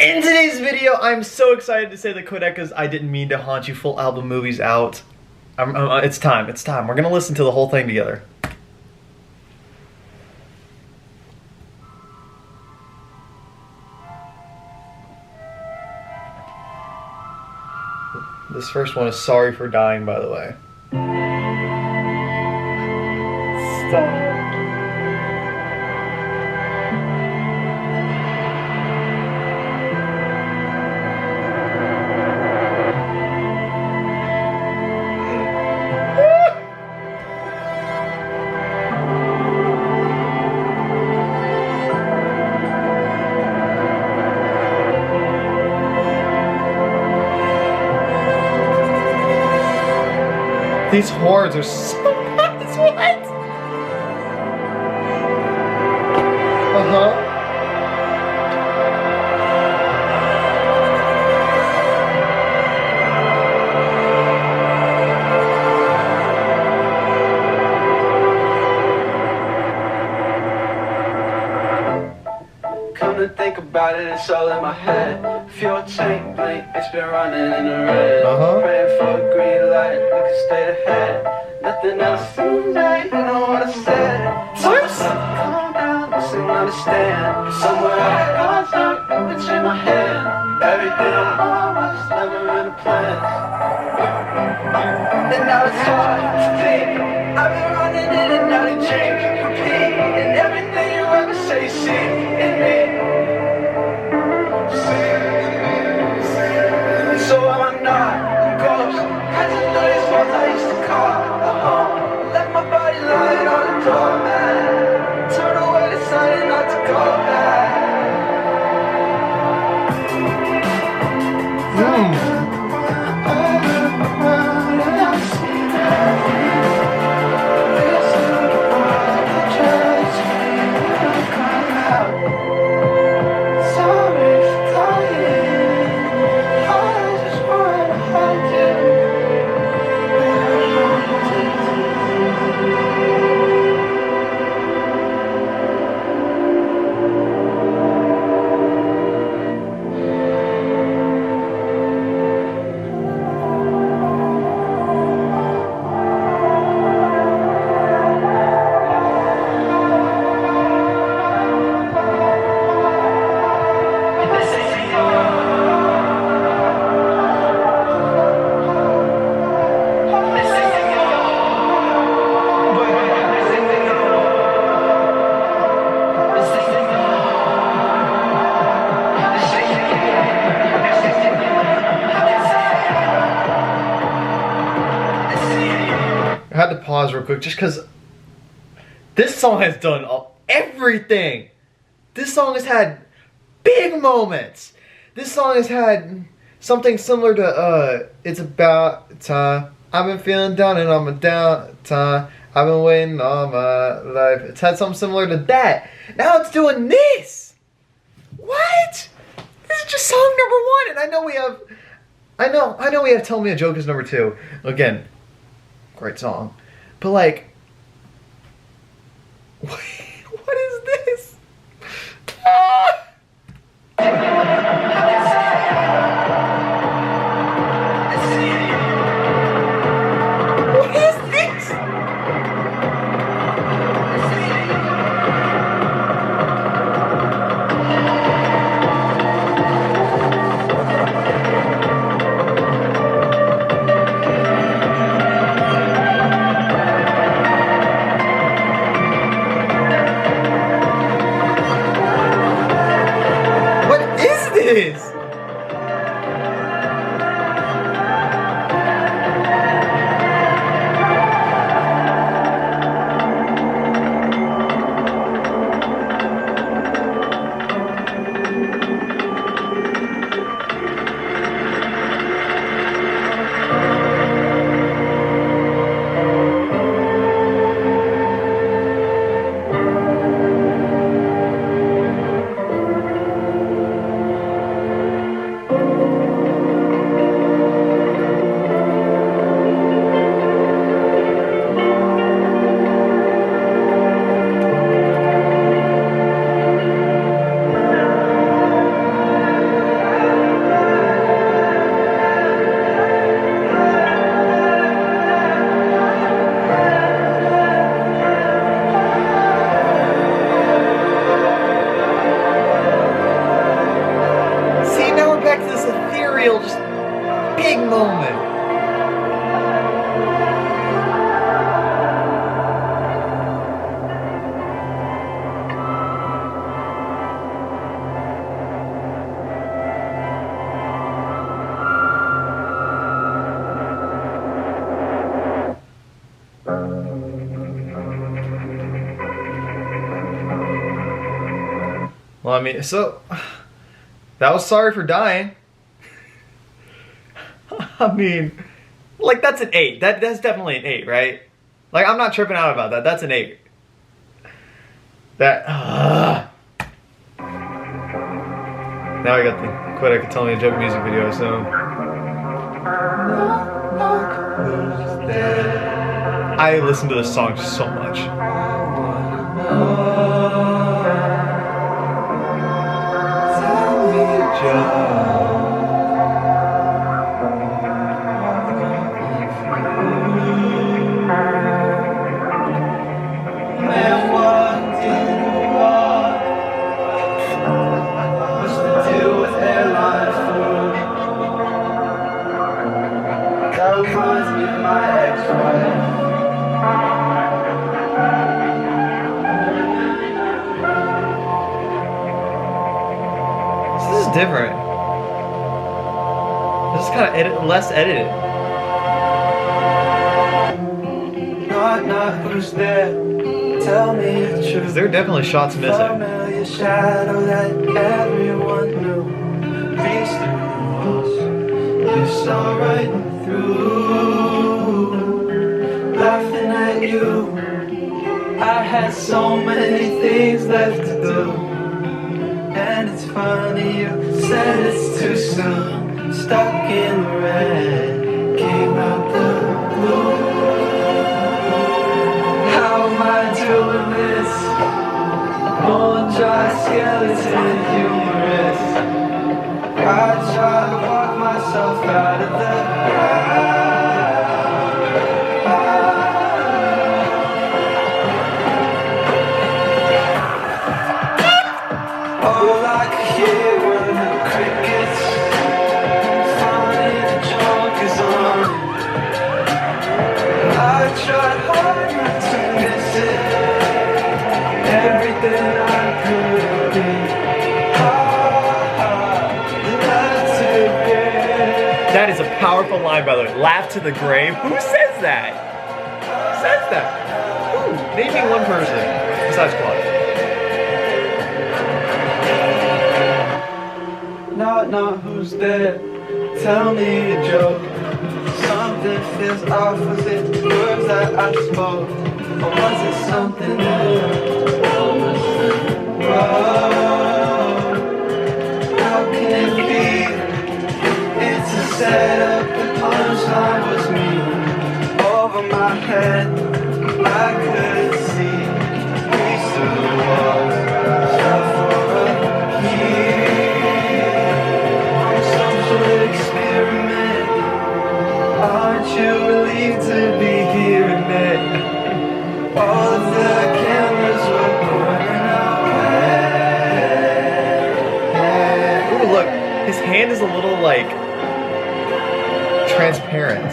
In today's video, I'm so excited to say that Quadeca's I Didn't Mean to Haunt You full album movie's out. It's time. We're gonna listen to the whole thing together. This first one is Sorry for Dying, by the way. Stop. These horns are so nice. What? Come to think about it, it's all in my head. Fuel tank blink, it's been running in the red. Praying for a green light, looking straight ahead. Nothing else seems right, you know what I said. Calm down, listen, understand. Somewhere I got stuck, it's in my head. Everything I'm on was never in a plan. And now it's hard to think. I've been running in and out of dreams, repeat. And everything you ever say, see in me. So I'm not a ghost. Had to know these ones I used to call a home. Let my body lie on the doormat. Turn away the sun and not to go back. I had to pause real quick just because this song has done everything. This song has had big moments. This song has had something similar to It's About Time. I've been feeling down and I'm a down time. I've been waiting all my life. It's had something similar to that. Now it's doing this. What? This is just song number one, and I know we have Tell Me a Joke is number two. Again, great song. But like, what is this? Ah! What is this? Is. Well, I mean, so that was Sorry for Dying. I mean, like, that's an 8. That's definitely an 8, right? Like, I'm not tripping out about that. That's an 8. That. Now I got the Quadeca Tell Me a Joke music video, so. I listen to this song so much. Tell me a joke. That reminds me of my ex-wife. This is different. This is kind of less edited. Knock, who's there? Tell me the truth. Because there are definitely shots missing. Familiar shadow that everyone knew. Reached through the walls. You saw right through. Laughing at you. I had so many things left to do. And it's funny you said it's too soon. Stuck in the red. Came out the blue. How am I doing this? One dry skeleton humorous. I try to walk myself out of the all I could hear were the crickets. Funny the joke is on. I tried hard not to miss it. Everything I could be. That is a powerful line, by the way. Laugh to the grave. Who says that? Who says that? Who? Name me one person besides Claude. Not who's there? Tell me a joke. Something feels off. Was it words that I spoke? Or was it something else? Whoa. How can it be? It's a setup. The punchline was me. Over my head, I could see. Reach through the walls. Shot for a key. Experiment. Aren't you relieved to be here and there? All of the cameras were pointing away. Ooh, look, his hand is a little like transparent.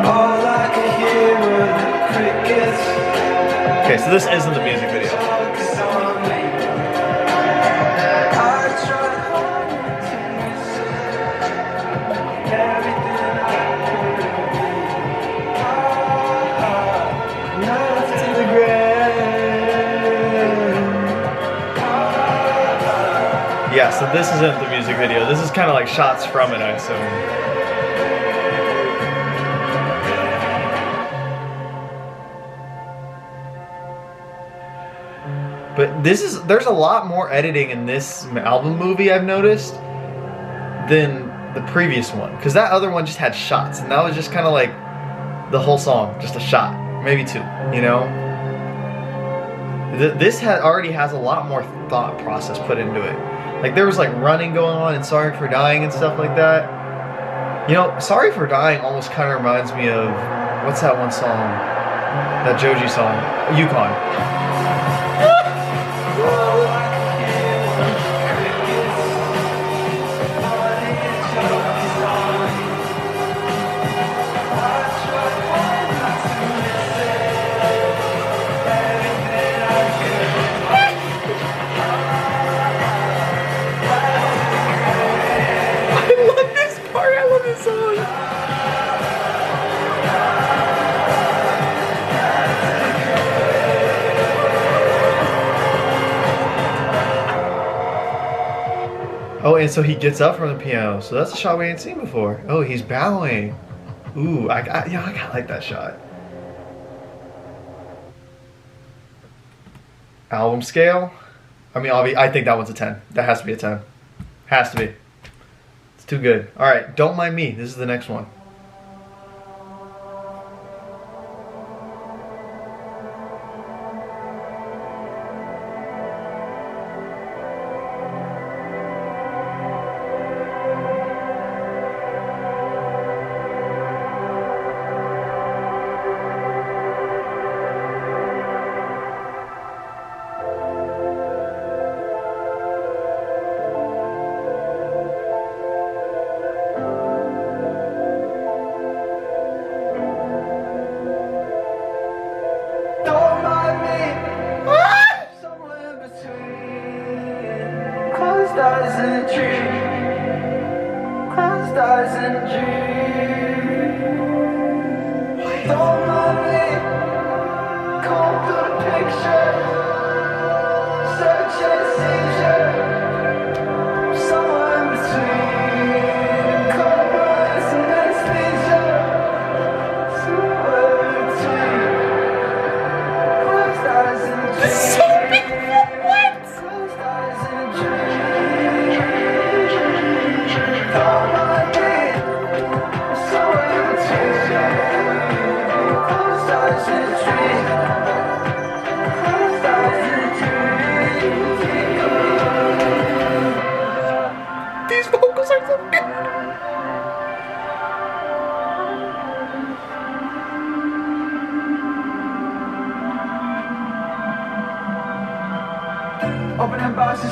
All I could hear were the crickets. Okay, so this isn't the music video. Yeah, so this isn't the music video. This is kind of like shots from it, I assume. But there's a lot more editing in this album movie, I've noticed, than the previous one. Because that other one just had shots, and that was just kind of like the whole song, just a shot, maybe two, you know? This already has a lot more thought process put into it. Like, there was like running going on and Sorry for Dying and stuff like that. You know, Sorry for Dying almost kind of reminds me of, what's that one song? That Joji song, Yukon. and so he gets up from the piano. So that's a shot we ain't seen before. Oh, he's bowing. Ooh, I kind of like that shot. Album scale. I mean, I think that one's a 10. That has to be a 10. Has to be. It's too good. All right, Don't Mind Me. This is the next one. Opening boxes,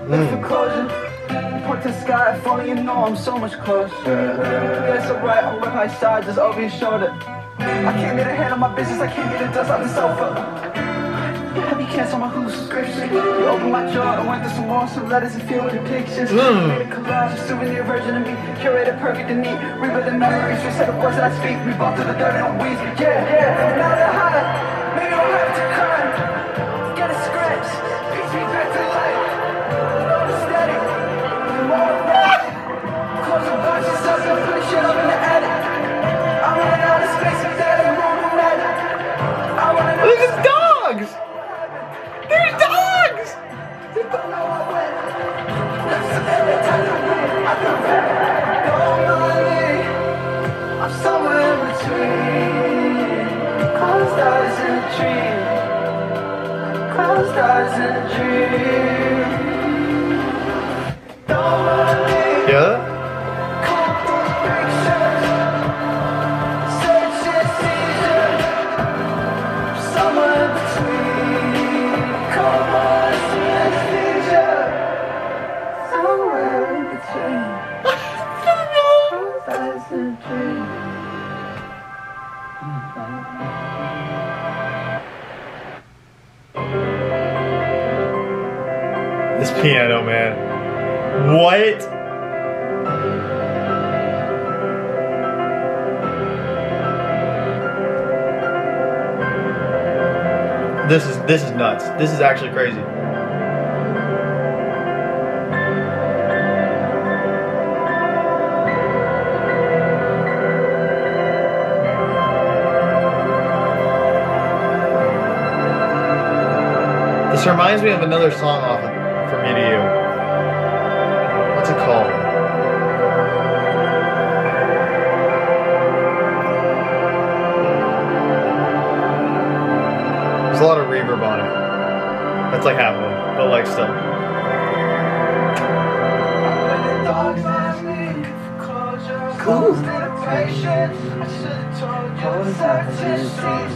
look for closure. Point to the sky, if only you know I'm so much closer. Yeah, so right, I'm right by your side, just over your shoulder. I can't get a hand on my business, I can't get the dust off the sofa. Heavy cancel my hallucinations. You open my jaw, I went through some more, some letters and filled with pictures. Made a collage, a souvenir version of me, curated perfect and neat. Rebuild the memories, reset the words that I speak. We bump through the dirt and weeds. Yeah, now they're hot. Maybe I'll have to cry. Get a scratch, piece me back to life. Steady, more right. Close the boxes up and put the shit up in the attic. I'm running out of space and that ain't moving magic. I wanna know. Look at dogs! There's dogs! You don't know what went. Every time I win, I feel bad. Don't mind me, I'm somewhere in between. Closed eyes in a dream. Closed eyes in a dream. Don't mind me. Yeah? Cold those pictures. Search and seizure. Somewhere in between. Come on, anesthesia. Somewhere in between. Closed eyes in a dream. This piano, man. What? This is nuts. This is actually crazy. This reminds me of another song off of From Me to You. What's it called? There's a lot of reverb on it. That's like half of it, but like still. Cool. Patience. I should have told you search and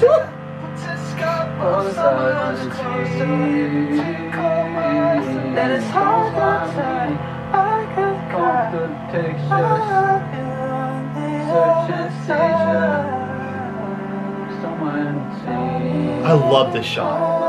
seizure. Then it's hard not to. I could go through the pictures. Search and seizure. Somewhere in between. I love this shot.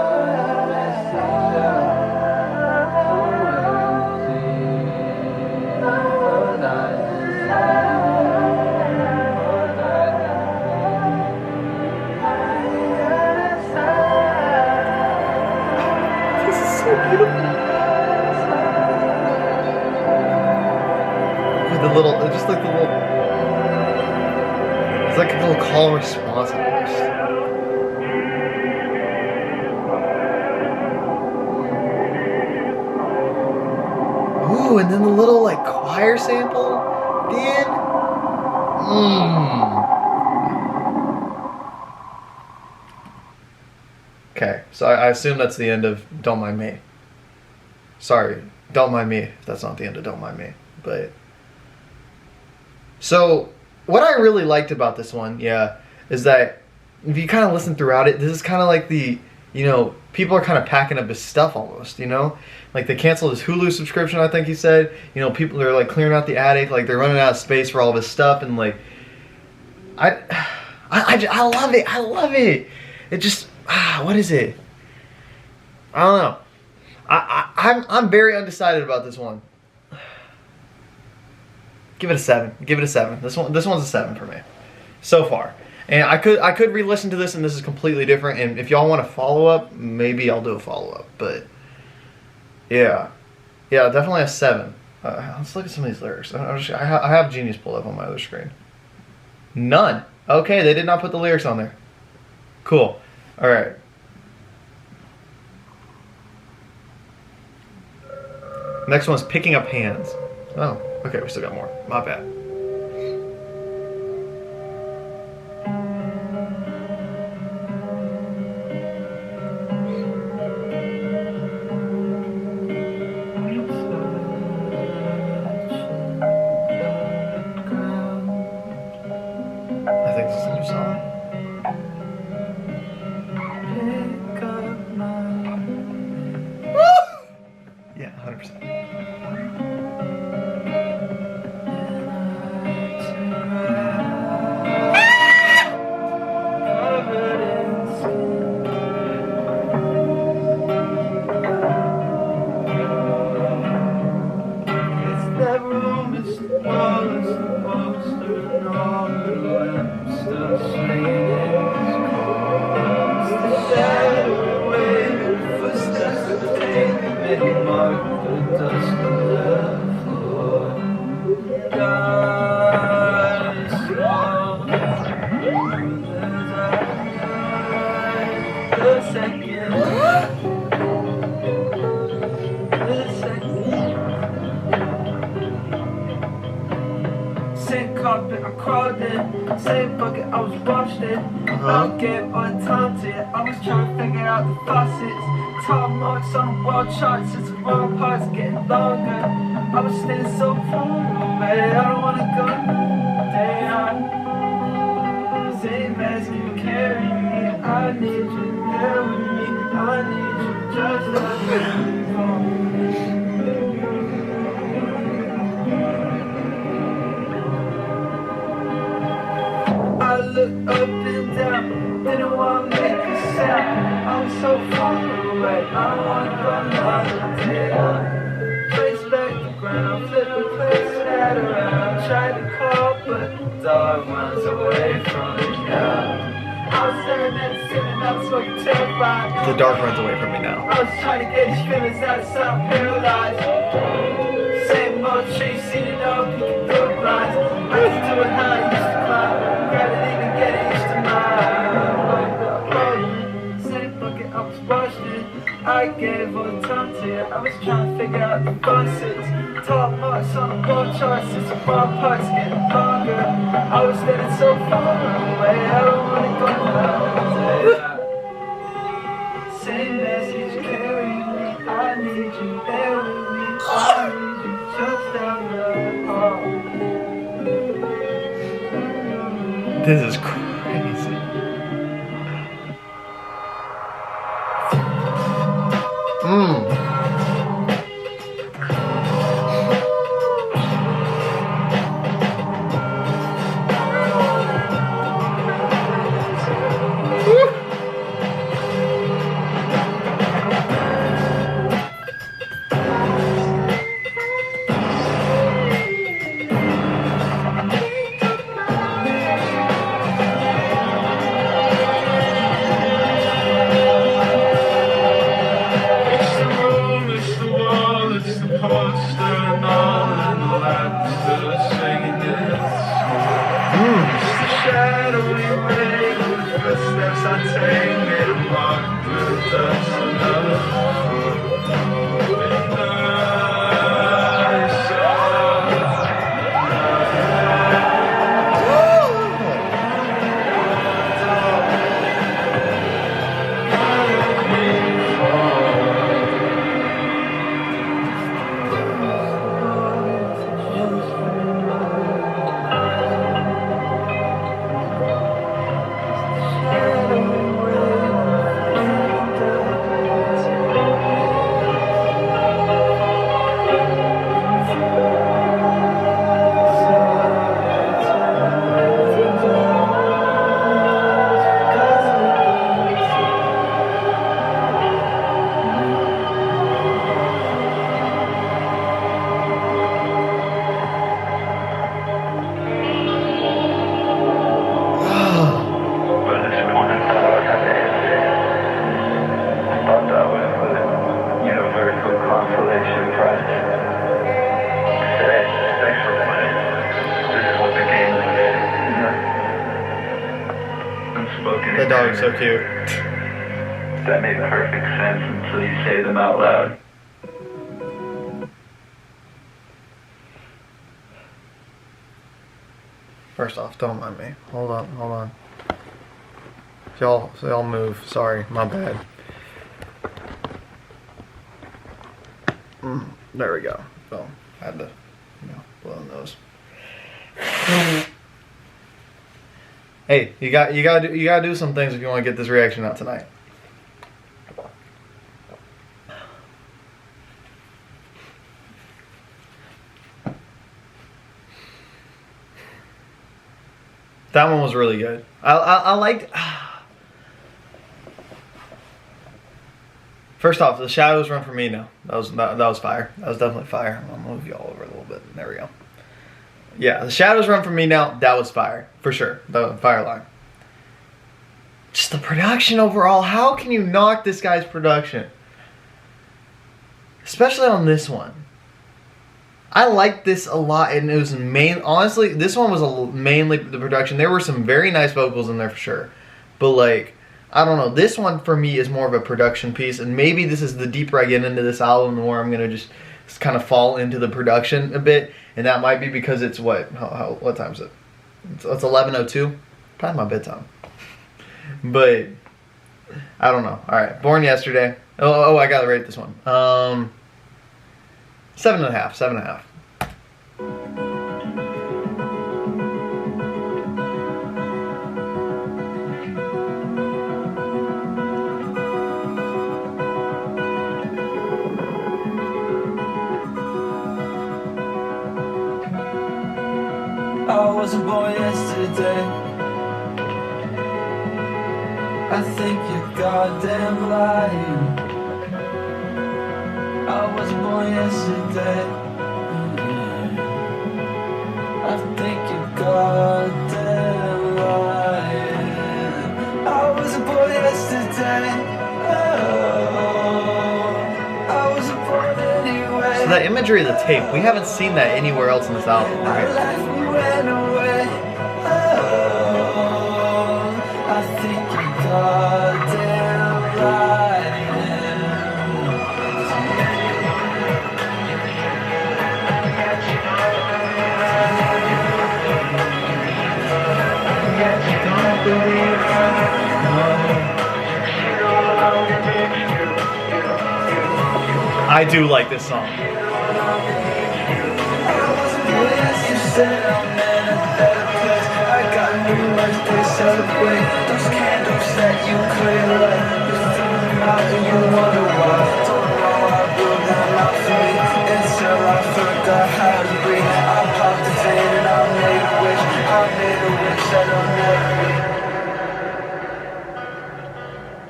the little, just like the little, it's like a little call and response almost. Ooh, and then the little like choir sample at the end. Okay, so I assume that's the end of Don't Mind Me. Sorry, Don't Mind Me if that's not the end of Don't Mind Me. But so what I really liked about this one, is that if you kind of listen throughout it, this is kind of like the, people are kind of packing up his stuff almost, like they canceled his Hulu subscription, I think he said. People are like clearing out the attic, like they're running out of space for all of his stuff, and like I love it. I love it. It just what is it? I don't know. I'm very undecided about this one. Give it a 7. Give it a 7. This one's a 7 for me so far. And I could re-listen to this, and this is completely different. And if y'all want a follow up, maybe I'll do a follow up. But yeah, definitely a 7. Let's look at some of these lyrics. I have Genius pulled up on my other screen. None. Okay, they did not put the lyrics on there. Cool. All right. Next one's Picking Up Hands. Oh, okay, we still got more. My bad. I think this is a new song. Yeah, 100%. I crawled in, same bucket, I was washed in. I gave all the time to it. I was trying to figure out the faucets. Tall marks on the wall charts, it's the wrong parts getting longer. I was staying so far away, I don't wanna go down. Same as you carry me, I need you there with me. I need you just like me. I looked up and down, didn't want to make a sound. I was so far away, I want to go another day. Trace back the ground, flip the place that around. Tried to call, but the dog runs away from me now. I was staring at the ceiling, I was fucking terrified. The dark runs away from me now. I was trying to get these feelings out of sound paralyzed. Same old tree, seen it all, peeking through the blinds. I used to do it how I used to climb. Gravity to get used to mine. Same bucket, I was washed in. I gave all the time to you. I was trying to figure out the buses. Tall marks on the wall charts, it's the wrong parts getting longer. I was standing so far away, I don't wanna go now. Same message carry me, I need you there with me. I need you just down the hall. This is crazy. That dog is so cute. That made perfect sense until you say them out loud. First off, don't mind me. Hold on. Y'all move. Sorry, my bad. There we go. So, had to, blow the nose. Hey, you gotta do some things if you want to get this reaction out tonight. That one was really good. I liked. First off, the shadows run for me now. That was fire. That was definitely fire. I'll move y'all over a little bit. There we go. Yeah, the shadows run for me now. That was fire for sure. The fire line. Just the production overall. How can you knock this guy's production? Especially on this one. I liked this a lot, and it was honestly, this one was mainly the production. There were some very nice vocals in there for sure, but like, I don't know, this one for me is more of a production piece, and maybe this is the deeper I get into this album, the more I'm gonna just kind of fall into the production a bit, and that might be because it's what time is it? It's 11:02, probably my bedtime, but I don't know. All right, Born Yesterday. Oh, I gotta rate this one. 7.5. I wasn't born yesterday. I think you're goddamn lying. I wasn't born yesterday. I think you're goddamn lying. I wasn't born yesterday. Oh, I wasn't born anyway. So that imagery of the tape, we haven't seen that anywhere else in this album, right? Ran away. Oh, I think you're goddamn lying. I do like this song.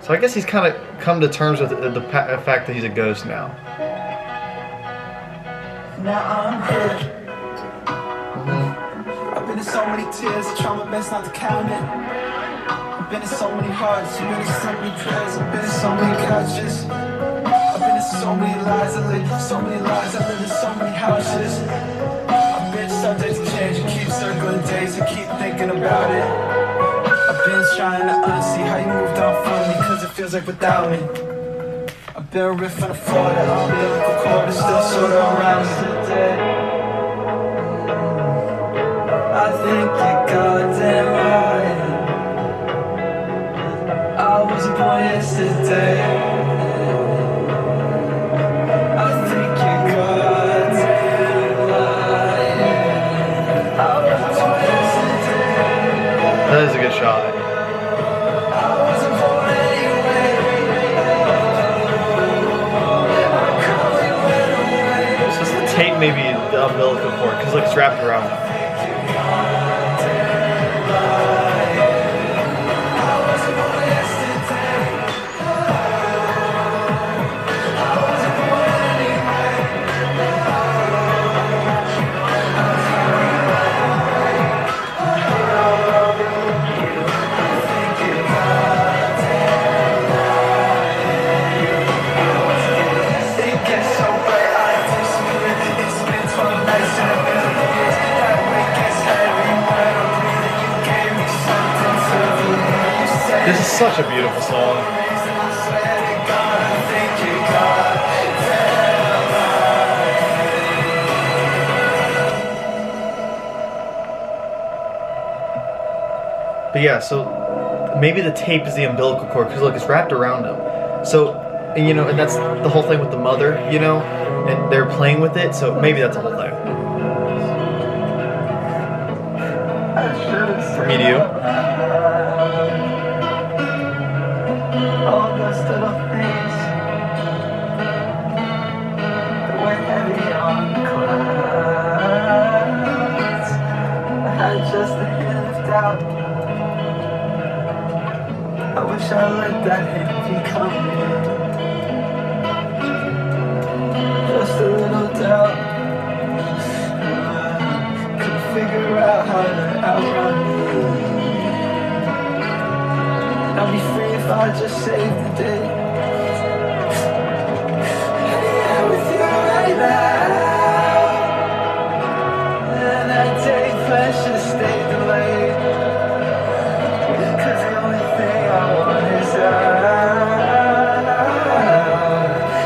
So I guess he's kind of come to terms with the fact that he's a ghost now. Now I'm hurt. I've been in so many tears, I try my best not to count it. I've been in so many hearts, I've been in so many prayers, I've been in so many couches. I've been in so many lies, I live so many lies, I live in so many houses. I've been subject to change, I keep circling days, I keep thinking about it. I've been trying to unsee how you moved on from me, cause it feels feels like without me. I've been riffing the floor, that umbilical cord is still sort of around today. I think you're goddamn right. I wasn't born yesterday. I think you're goddamn right. I wasn't born yesterday. That is a good shot. Tape maybe the umbilical cord because like it's wrapped around. This is such a beautiful song. But yeah, so maybe the tape is the umbilical cord because look, it's wrapped around him. So, and, you know, and that's the whole thing with the mother, you know, and they're playing with it. So maybe that's the whole thing. From me to you. All those little things that were heavy on the clouds. I had just a hint of doubt. I wish I let that hint become me. Just a little doubt. Couldn't figure out how to outrun me. I'll be free if I just save the day. Yeah, with you right now. And that day plan should stay delayed. Cause the only thing I want is out.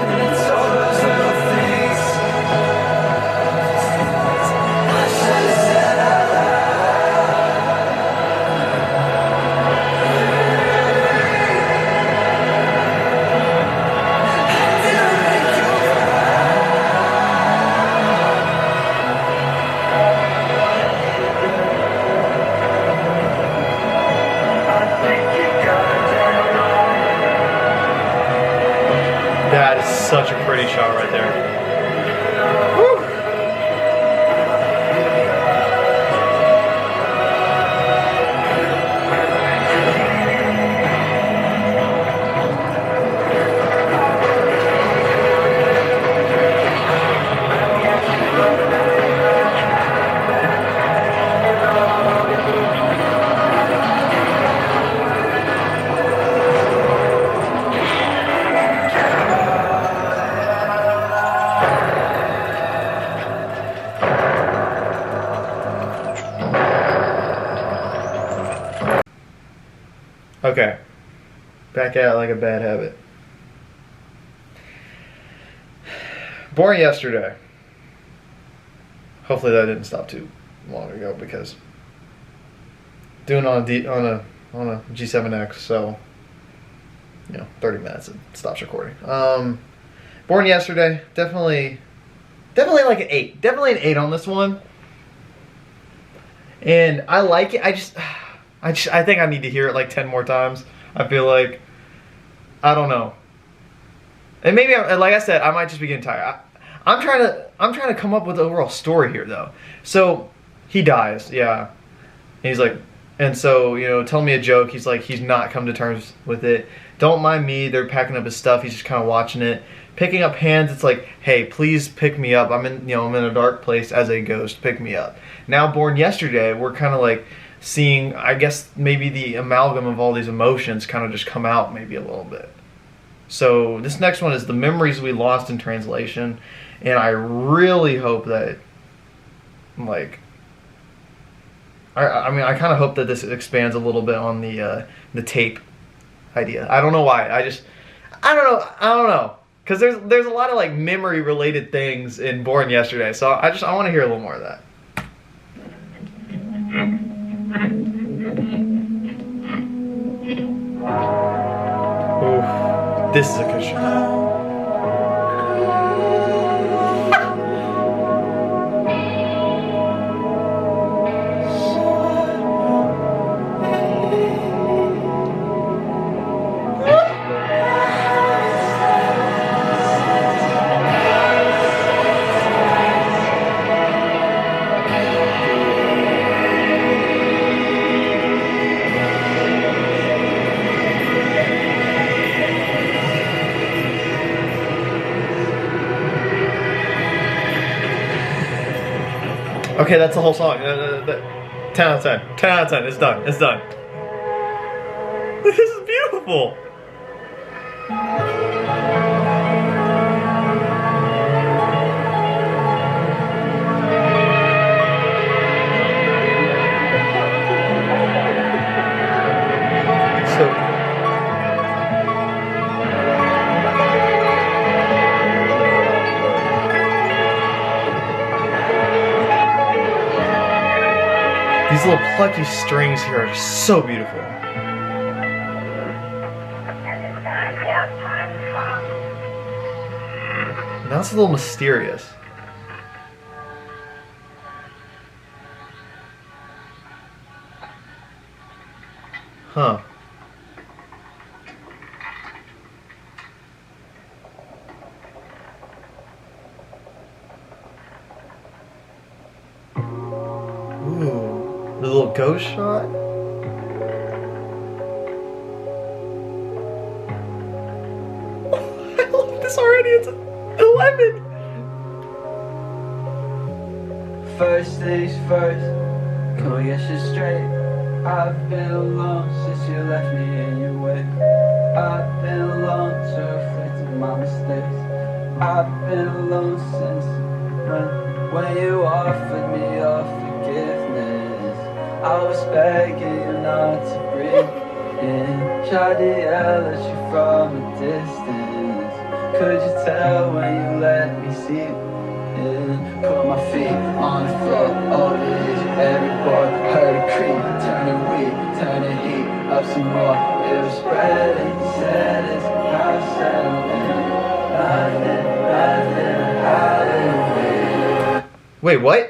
And it's all those little things I should have said out loud. That is such a pretty shot right there. Woo. Okay, back at it like a bad habit. Born yesterday. Hopefully that didn't stop too long ago because doing on a G7X, so you know, 30 minutes it stops recording. Born yesterday, definitely like an 8. Definitely an 8 on this one. And I like it. I think I need to hear it like 10 more times. I feel like, I don't know. And maybe, like I said, I might just be getting tired. I'm trying to come up with the overall story here, though. So he dies, yeah. And he's like, and so, you know, tell me a joke. He's like, he's not come to terms with it. Don't mind me. They're packing up his stuff. He's just kind of watching it. Picking up hands. It's like, hey, please pick me up. I'm in a dark place as a ghost. Pick me up. Now, born yesterday, we're kind of like seeing, I guess, maybe the amalgam of all these emotions kind of just come out maybe a little bit. So this next one is the memories we lost in translation, and I really hope that, like, I mean, I kind of hope that this expands a little bit on the tape idea. I don't know why. I don't know. Because there's a lot of like memory related things in Born Yesterday. So I want to hear a little more of that. Ooh, this is a good shot. Okay, that's the whole song. 10 out of 10. 10 out of 10. It's done. It's done. This is beautiful. These little plucky strings here are so beautiful. Now it's a little mysterious. Huh. The little ghost shot. I love this already. It's 11. First things first, can we get shit straight? I've been alone since you left me in your way. I've been alone to reflect on my mistakes. I've been alone since when you offered me your forgiveness. I was begging you not to breathe in. Tried to yell at you from a distance. Could you tell when you let me see in? Put my feet on the floor. All it is, every boy heard it creep. Turn it weak, turn it heat up some more. It was spreading, said it's house settling. Nothing, hallelujah. Wait, what?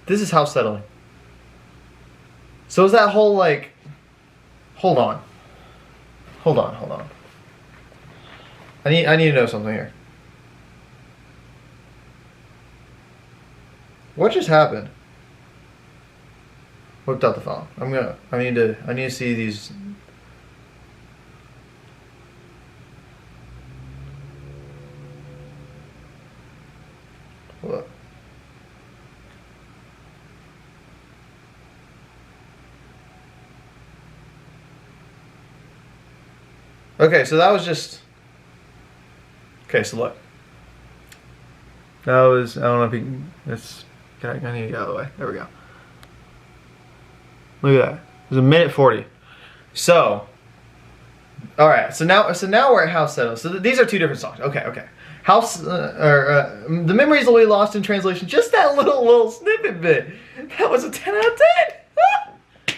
This is house settling. So is that whole like... Hold on. I need to know something here. What just happened? Whipped out the phone. I need to see these. What? Okay, so that was just... Okay, so look. That was... I don't know if you can... It's... I need to get out of the way. There we go. Look at that. It was 1:40. So... Alright, so now we're at House Settle. So these are two different songs. Okay. House... The Memories Will Be Lost in Translation. Just that little snippet bit. That was a 10 out of 10.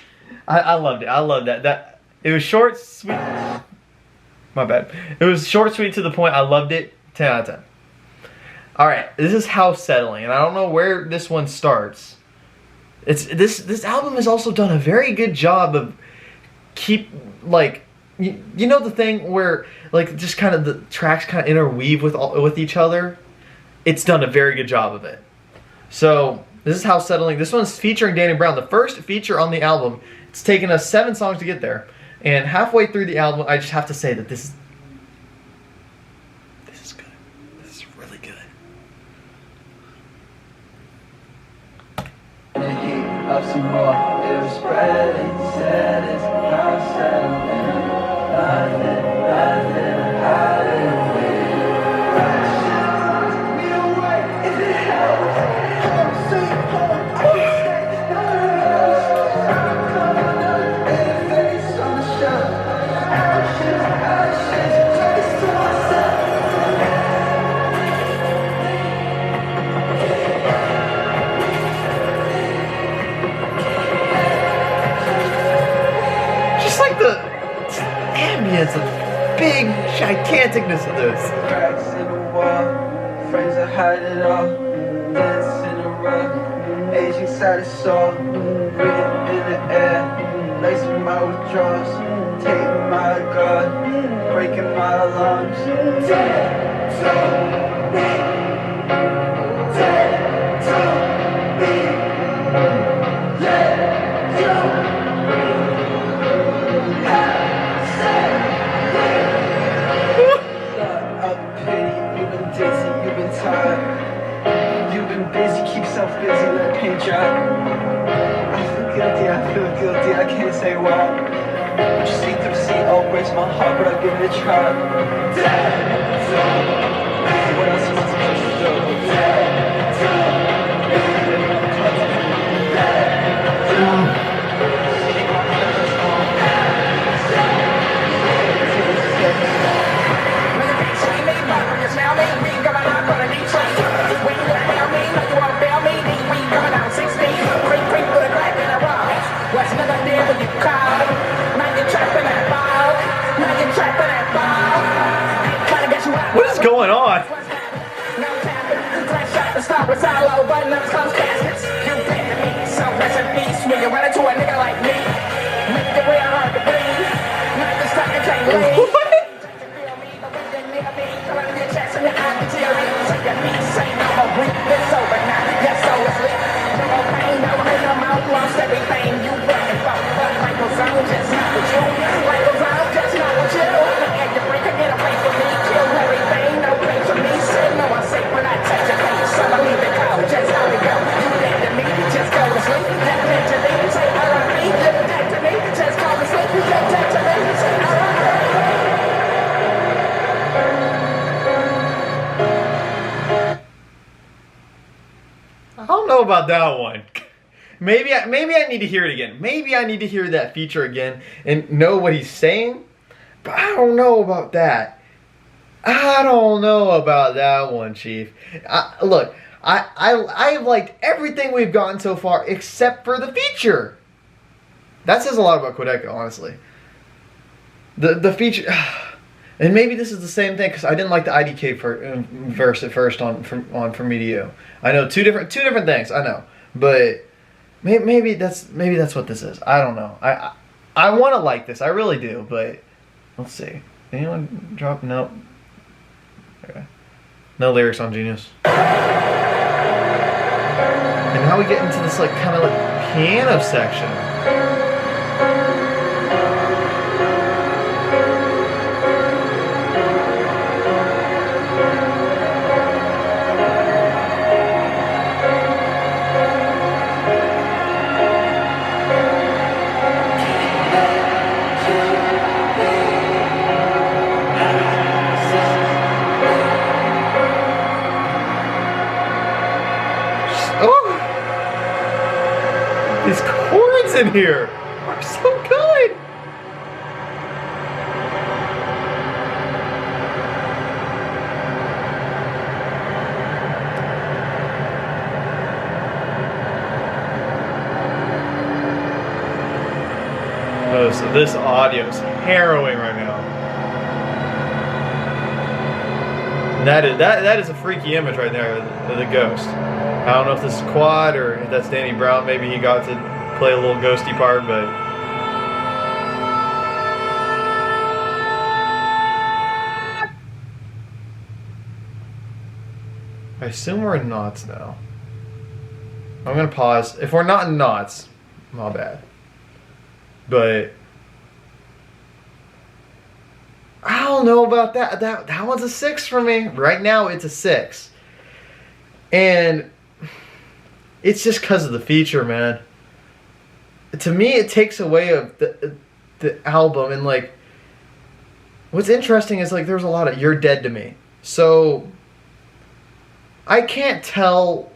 I loved it. I loved that. It was short, sweet... My bad. It was short, sweet, to the point. I loved it. 10 out of 10. Alright, this is House Settling, and I don't know where this one starts. This album has also done a very good job of you know the thing where like just kind of the tracks kind of interweave with each other? It's done a very good job of it. So, this is House Settling. This one's featuring Danny Brown, the first feature on the album. It's taken us 7 songs to get there. And halfway through the album, I just have to say that this is good. This is really good. Up some more, it was spreading, said it's house settling. Nothing, hallelujah. romanticness of this. Cracks in the wall, frames that hide it all. Dance in the rug, aging side of soul. Breathing in the air, lacing my withdrawals. Taking my guard, breaking my alarms. You've been tired, you've been busy, keep yourself busy, let paint dry. I feel guilty, I can't say why. But you see through the sea, oh, breaks my heart, but I'll give it a try. What else am I supposed to do? What is going on? I don't know about that one. Maybe I need to hear it again. Maybe I need to hear that feature again and know what he's saying. But I don't know about that. I don't know about that one, Chief. Look, I liked everything we've gotten so far except for the feature. That says a lot about Quadeca, honestly. The feature, and maybe this is the same thing because I didn't like the IDK verse at first on From Me to You. I know two different things. I know, but maybe that's what this is. I don't know. I want to like this. I really do, but let's see. Anyone drop? Nope. Okay. No lyrics on Genius. And now we get into this like kind of like piano section. These chords in here are so good. Oh, so this audio is harrowing right now. And that is a freaky image right there of the ghost. I don't know if this is Quad or if that's Danny Brown. Maybe he got to play a little ghosty part, but I assume we're in knots now. I'm gonna pause. If we're not in knots, my bad. But I don't know about that. That one's a 6 for me. Right now it's a 6. And it's just because of the feature, man. To me, it takes away of the album. And like, what's interesting is like there's a lot of "You're Dead to Me." So I can't tell.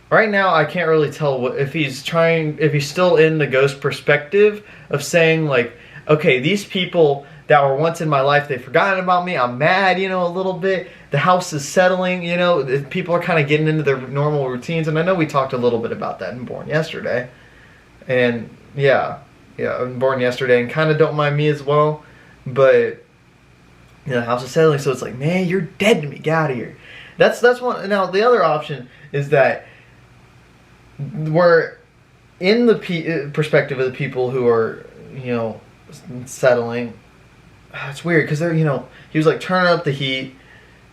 Right now, I can't really tell if he's still in the ghost perspective of saying like, okay, these people that were once in my life, they've forgotten about me. I'm mad, a little bit. The house is settling, people are kind of getting into their normal routines. And I know we talked a little bit about that in Born Yesterday. And yeah, Born Yesterday and kind of Don't Mind Me as well. But you know, house is settling, so it's like, man, you're dead to me. Get out of here. That's one. Now the other option is that we're in the perspective of the people who are, you know, settling. It's weird because they're, you know, he was like turning up the heat,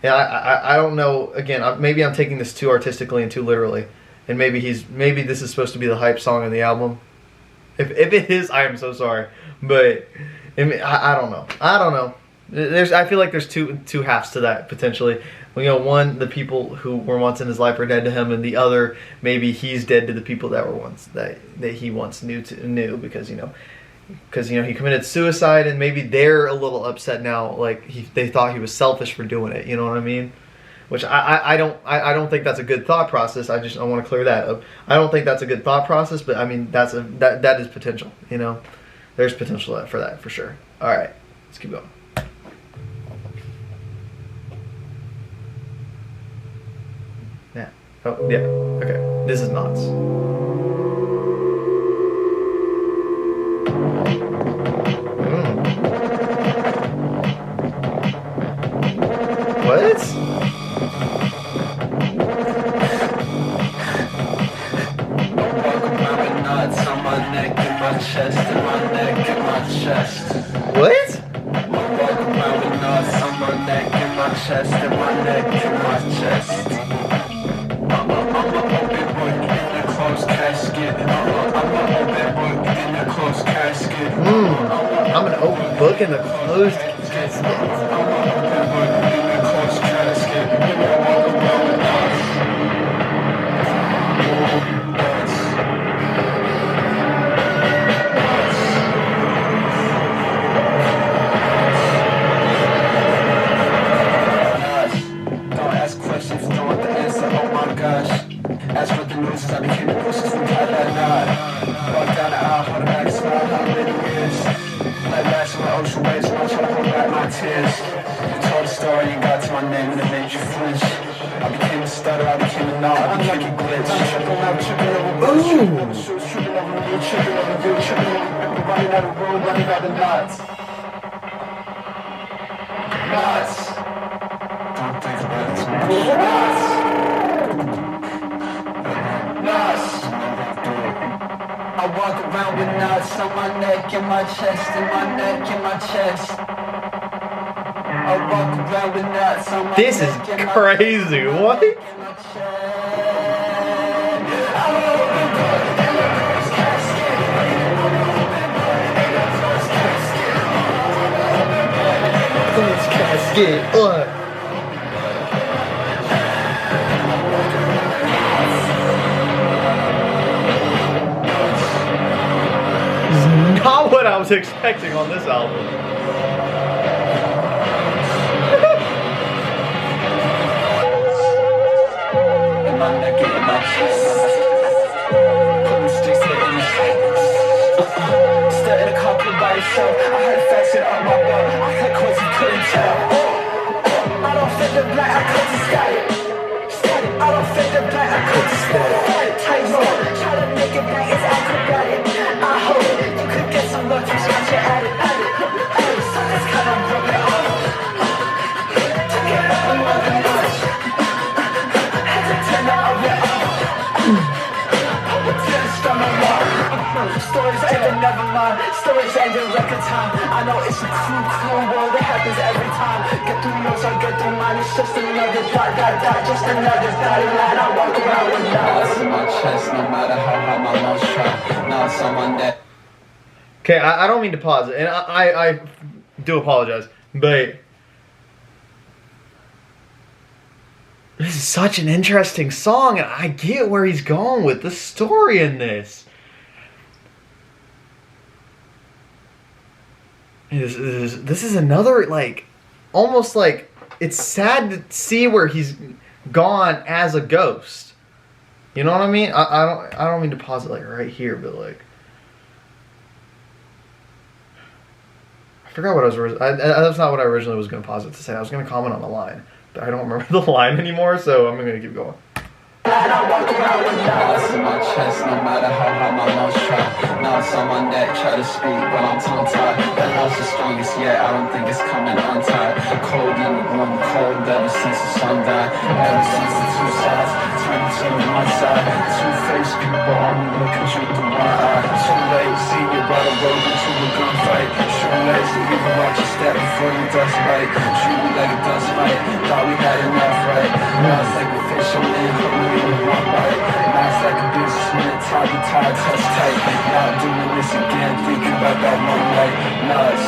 and I don't know. Again, maybe I'm taking this too artistically and too literally, and maybe this is supposed to be the hype song of the album. If it is, I am so sorry, but I don't know. I don't know. I feel like there's two halves to that potentially. You know, one, the people who were once in his life are dead to him, and the other, maybe he's dead to the people that were once that he once knew because you know he committed suicide, and maybe they're a little upset now, like they thought he was selfish for doing it. You know what I mean? Which I don't think that's a good thought process. I want to clear that up. I don't think that's a good thought process, but I mean that is potential. You know, there's potential for that for sure. All right, let's keep going. Yeah. Oh, yeah. Okay. This is nuts. What? Nuts on my neck and my chest, and my neck and my chest. What? Walk around with nuts on my neck and my chest, and my neck and my chest. I'm a open book in a closed casket. I'm an open book in a closed casket. I'm an open book in a closed casket. I'm an open book in a closed casket. Walk around with nuts. As for the noises, I became the closest from God that night. Walked down the aisle, hold back, smile, how many years? Let last in my ocean waves, and I try to hold back my tears. You told a story, you got to my name, and it made you flinch. I became a stutter, I became a knot, I became a glitch. I'm tripping over, tripping over shoes, tripping over me, tripping over you, tripping over people, running out of room, running out of knots. Knots. Don't think about it too much. Knots. I walk around with knots on my neck and my chest, and my neck and my chest. I walk around with knots on my This is neck and my crazy. What? Casket. Not what I was expecting on this album. Still in a coffin by yourself. I heard facts in up my butt. I had coins you couldn't tell. I don't fit the black, I cut the sky. I don't fit the black, I cut the sky. Tight roll, try to make it back, it's acrobatic. I hope you could get some luck from scratch your attic. So that's kind of rubbing off. Took it up another notch. Had to turn the oven off. Till it's from my wall. Stories ended, never mind. Stories ended record time. I know it's a cruel world. It happens every time. Get through yours, I get through mine. It's just another dot. Just another dotted line. I walk around with knots in my chest, no matter how hard my lungs try. Knots on my neck. Okay, I don't mean to pause it, and I do apologize, but this is such an interesting song, and I get where he's going with the story in this. This is another, like, almost like, it's sad to see where he's gone as a ghost. You know what I mean? I don't mean to pause it like right here, but like, I forgot what I was. That's not what I originally was going to pause it to say. I was going to comment on the line, but I don't remember the line anymore, so I'm going to keep going. It's in my chest, no matter how hard my lungs try. Now it's on my neck, try to speak, but I'm tongue-tied. That love's the strongest yet, I don't think it's coming untied. Cold in the room, cold ever since the sun died. Ever since the two sides turned to one side. Two-faced people, I'm looking truth to one eye. Too late, see you brought a road into a gunfight. Shoelace, you even watch your step before you dust right. Treat me like a dust fight, thought we had enough, right? Now it's like a fish on in, hungry in one bite. Now it's like a businessman, tied, touch tight. Not doing this again, thinking about that one night. Nuts.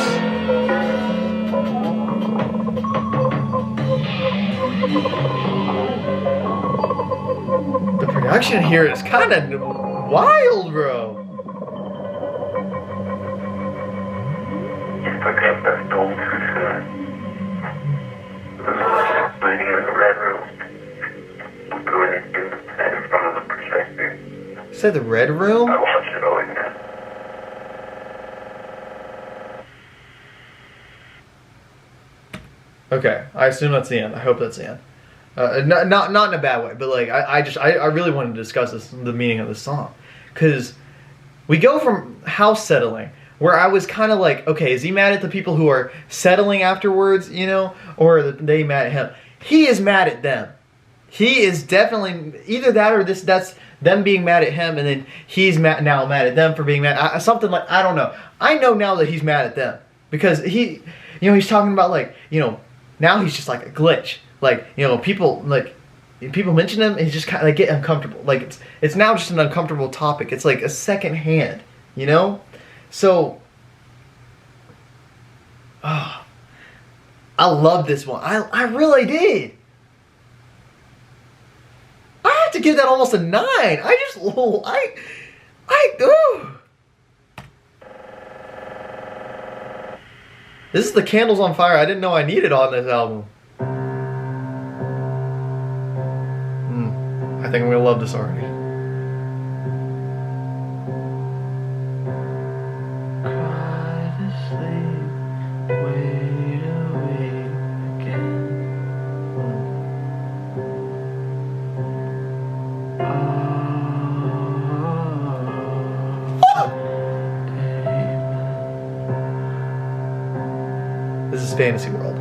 The production here is kind of wild, bro. You forgot that don't too soon. Waiting in the red room. Going into the pen in front of the projector. Say the red room? I watch it all again. Okay, I assume that's the end. I hope that's the end. Not in a bad way, but like I really wanted to discuss the meaning of this song, because we go from house settling, where I was kind of like, okay, is he mad at the people who are settling afterwards, you know, or are they mad at him? He is mad at them. He is definitely either that or that's them being mad at him, and then he's now mad at them for being mad. Something like, I don't know. I know now that he's mad at them because he's talking about, like, now he's just like a glitch. Like, people mention him and he's just kind of like get uncomfortable. Like it's now just an uncomfortable topic. It's like a second hand, So, I love this one. I really did. I have to give that almost a 9. This is the Candles on Fire I didn't know I needed on this album. I think I'm gonna love this already. This is Fantasy World.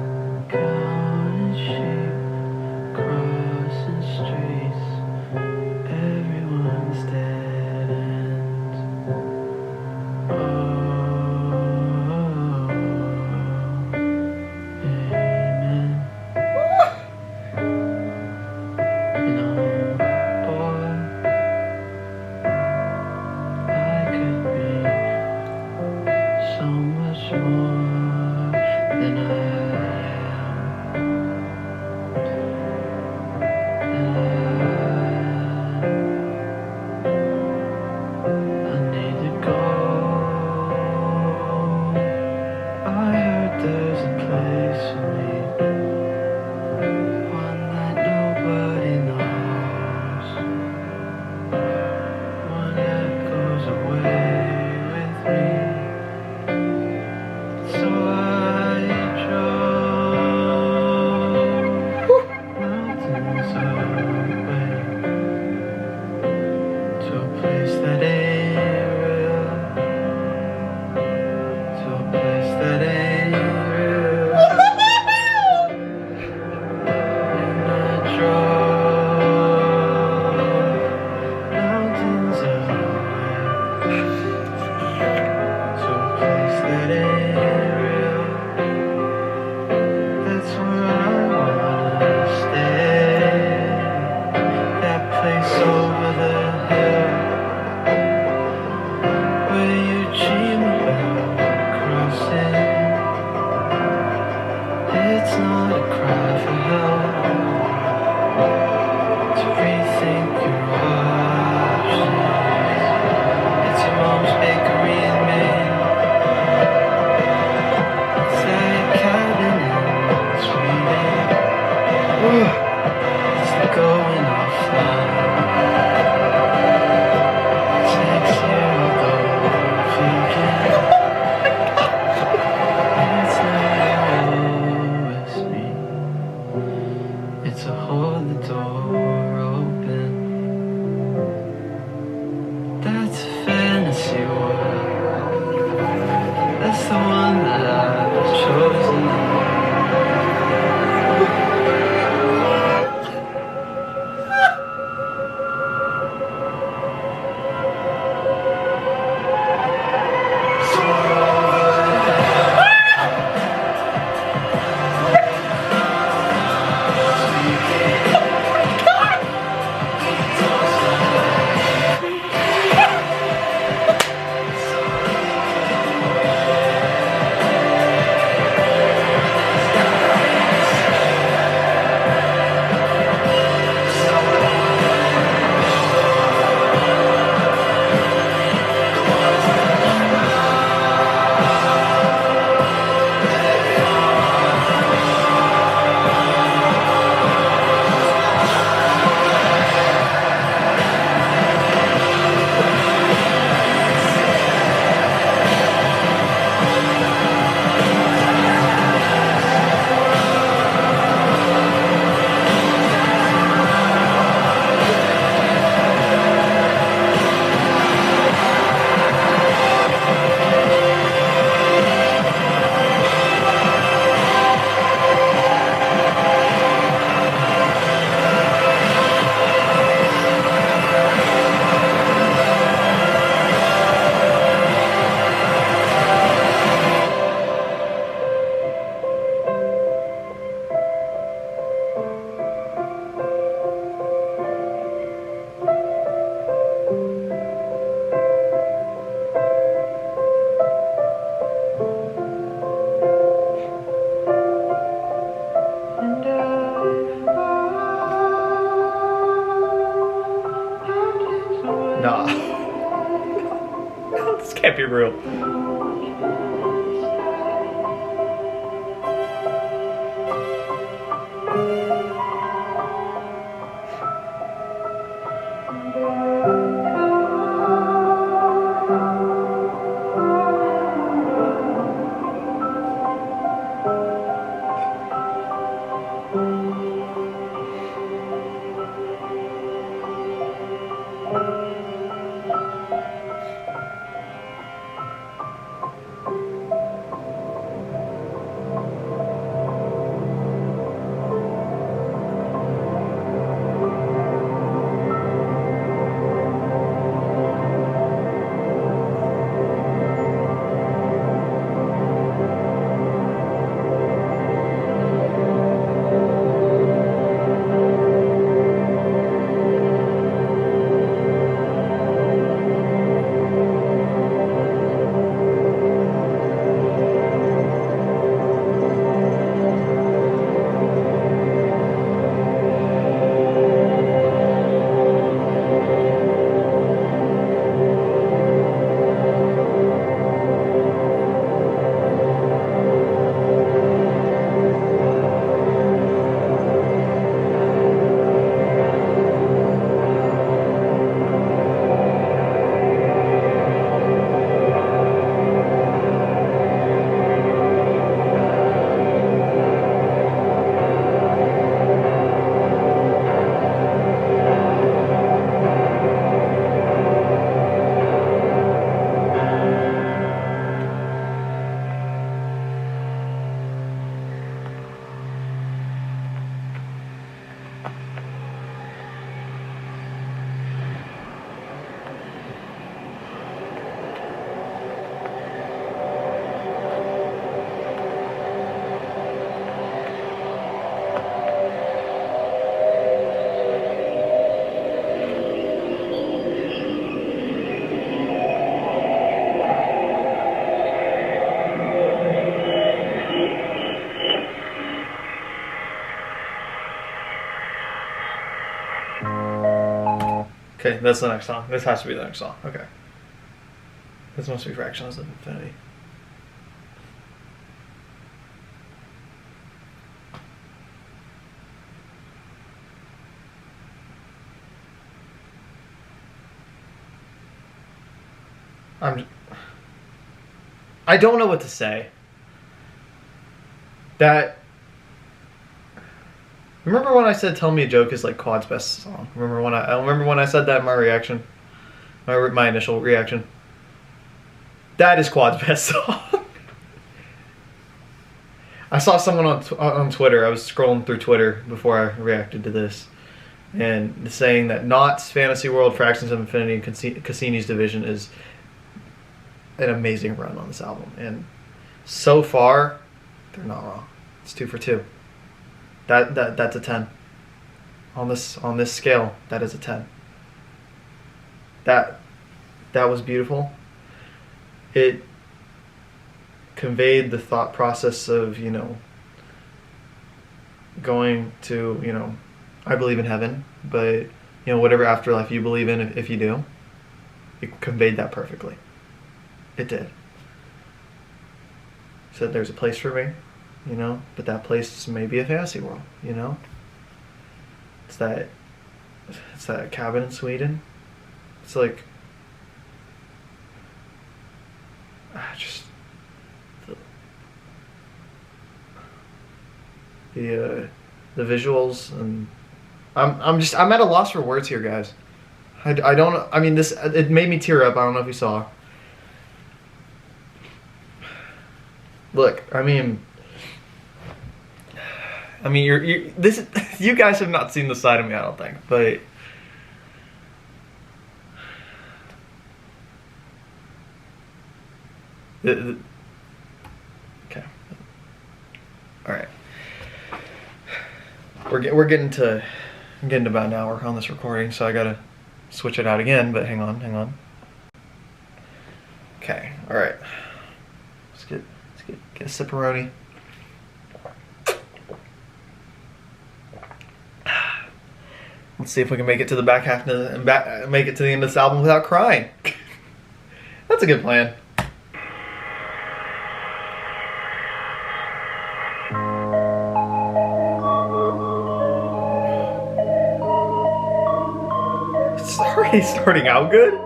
It's a hold the door open. she would. That's the one that I've chosen. Nah. This can't be real. Okay, that's the next song. This has to be the next song. Okay. This must be Fractions of Infinity. I don't know what to say. Remember when I said "Tell Me a Joke" is like Quad's best song? I remember when I said that in my reaction, my initial reaction. That is Quad's best song. I saw someone on Twitter. I was scrolling through Twitter before I reacted to this, and saying that Knott's Fantasy World, Fractions of Infinity, and Cassini's Division is an amazing run on this album. And so far, they're not wrong. It's 2 for 2. That's a 10. On this scale, that is a 10. That was beautiful. It conveyed the thought process of, you know, going to, you know, I believe in heaven, but, you know, whatever afterlife you believe in, if you do, it conveyed that perfectly. It did. Said there's a place for me, you know, but that place may be a fantasy world, you know. It's that cabin in Sweden. It's like, just the visuals, and I'm at a loss for words here, guys. I don't. I mean, it made me tear up. I don't know if you saw. Look, I mean, you guys have not seen the side of me, I don't think, but okay, all right. We're getting to about an hour on this recording, so I gotta switch it out again. But hang on. Okay, all right. Let's get a sipperoni. Let's see if we can make it to the back half and make it to the end of this album without crying. That's a good plan. It's already starting out good.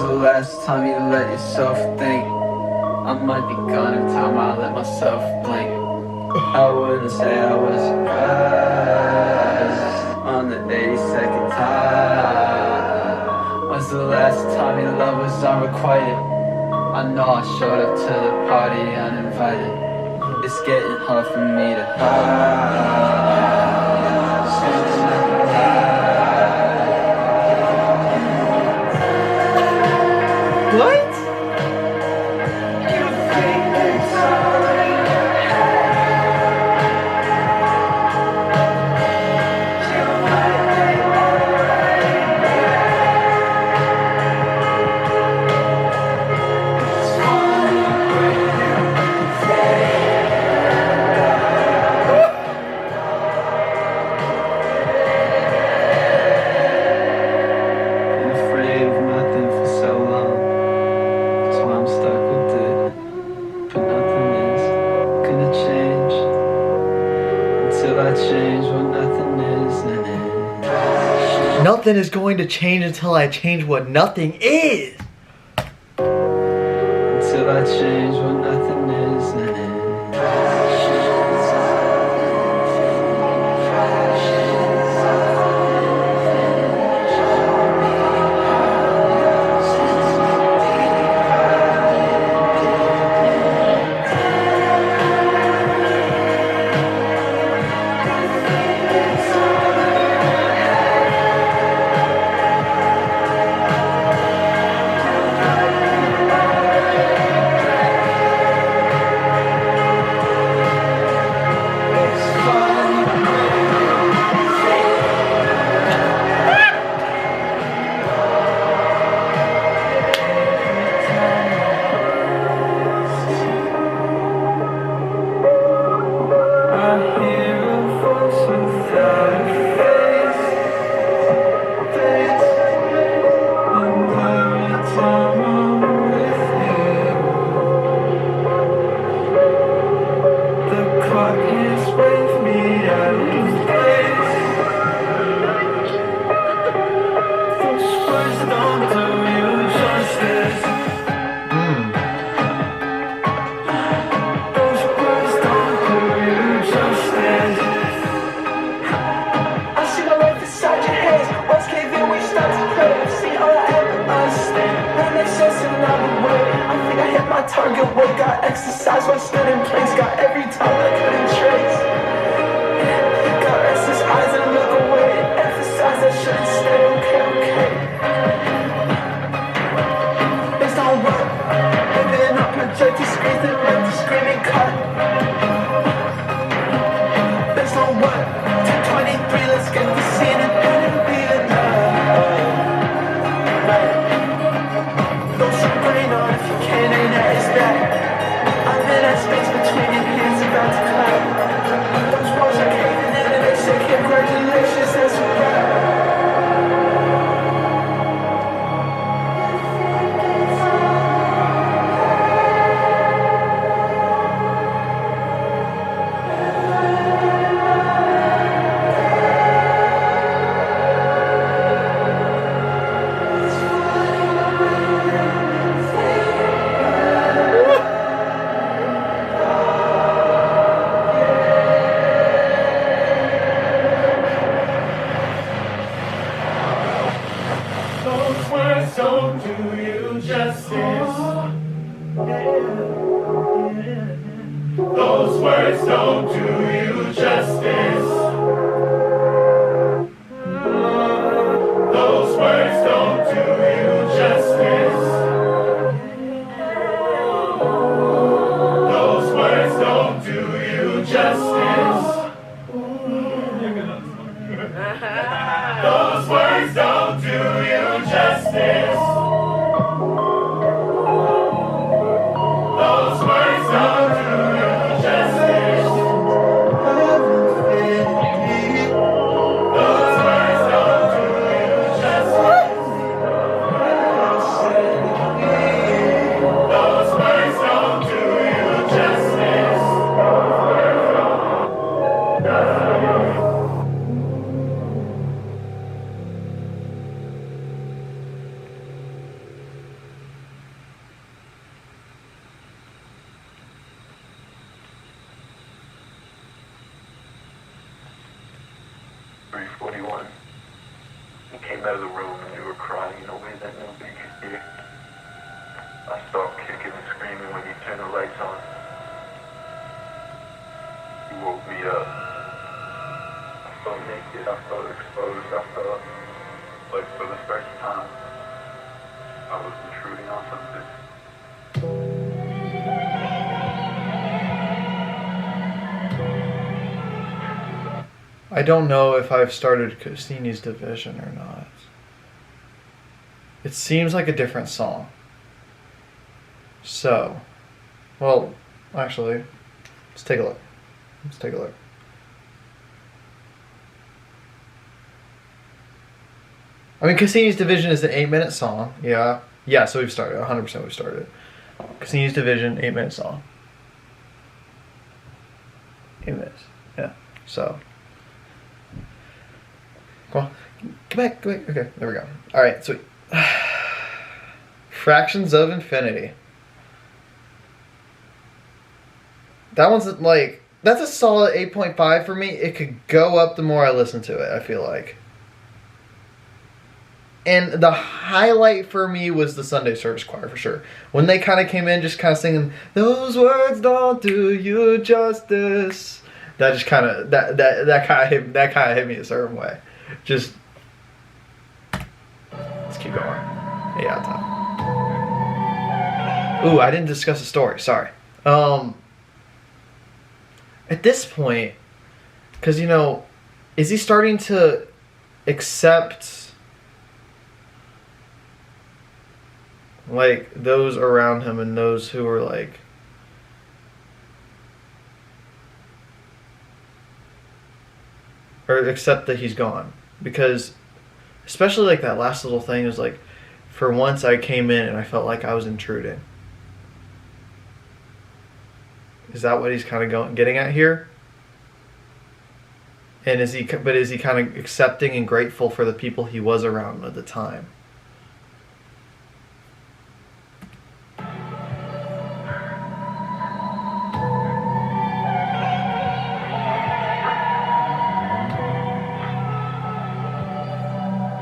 Last time you let yourself think I might be gone in time, I let myself blink. I wouldn't say I was surprised on the 82nd time. Was the last time your love was unrequited? I know I showed up to the party uninvited. It's getting hard for me to hide. What? Nothing is going to change until I change what nothing is. Until I change what nothing is. Don't words don't do you justice. Those words don't do you justice. Those words don't do you justice. Those words don't do you justice. Those words don't do you justice. Those words don't do you justice. Those words don't do you justice. You came out of the room and you were crying in a way that nobody could hear. I stopped kicking and screaming when you turned the lights on. You woke me up. I felt naked, I felt exposed, I felt like for the first time I was intruding on something. I don't know if I've started Cassini's Division or not. It seems like a different song. So, well, actually, let's take a look. Let's take a look. I mean, Cassini's Division is an 8-minute song. Yeah. Yeah, so we've started. 100% we've started. Cassini's Division, 8-minute song. 8 minutes. Yeah. So. Come on. Come back. Come back. Okay, there we go. Alright, sweet. Fractions of Infinity. That one's like, that's a solid 8.5 for me. It could go up the more I listen to it, I feel like. And the highlight for me was the Sunday service choir, for sure. When they kind of came in just kind of singing, those words don't do you justice. That just kind of, that kind of hit me a certain way. Just, let's keep going. Yeah, time. Ooh, I didn't discuss the story. Sorry. At this point, because, you know, is he starting to accept, like, those around him and those who are, like, or accept that he's gone? Because, especially, like, that last little thing is, like, for once I came in and I felt like I was intruding. Is that what he's kind of getting at here? And is he kind of accepting and grateful for the people he was around at the time?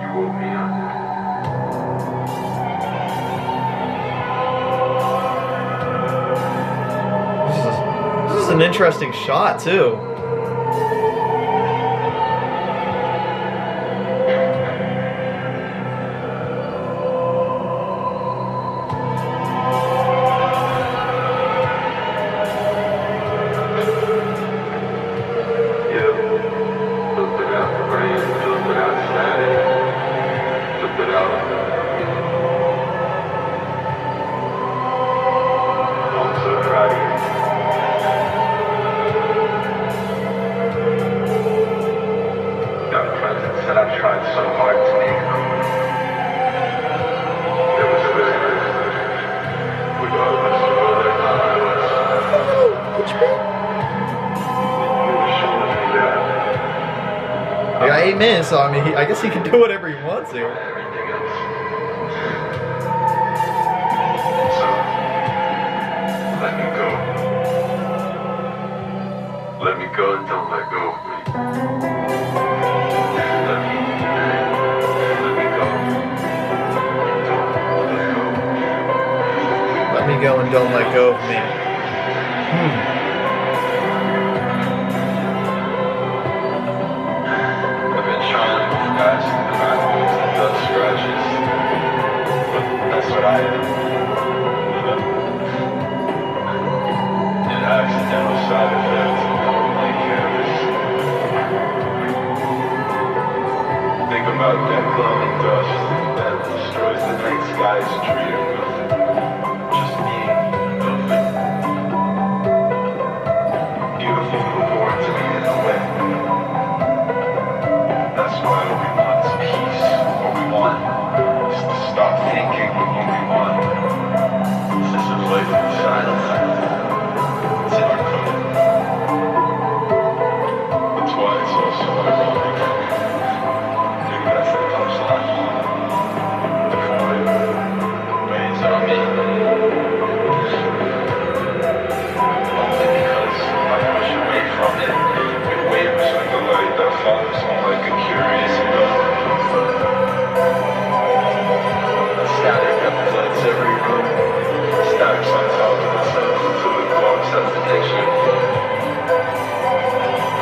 You woke me up. This is an interesting shot too. I got 8 minutes, so I mean, I guess he can do whatever he wants here. Everything else. So, let me go. Let me go and don't let go of me. Let me go. Let me go and don't let go of me.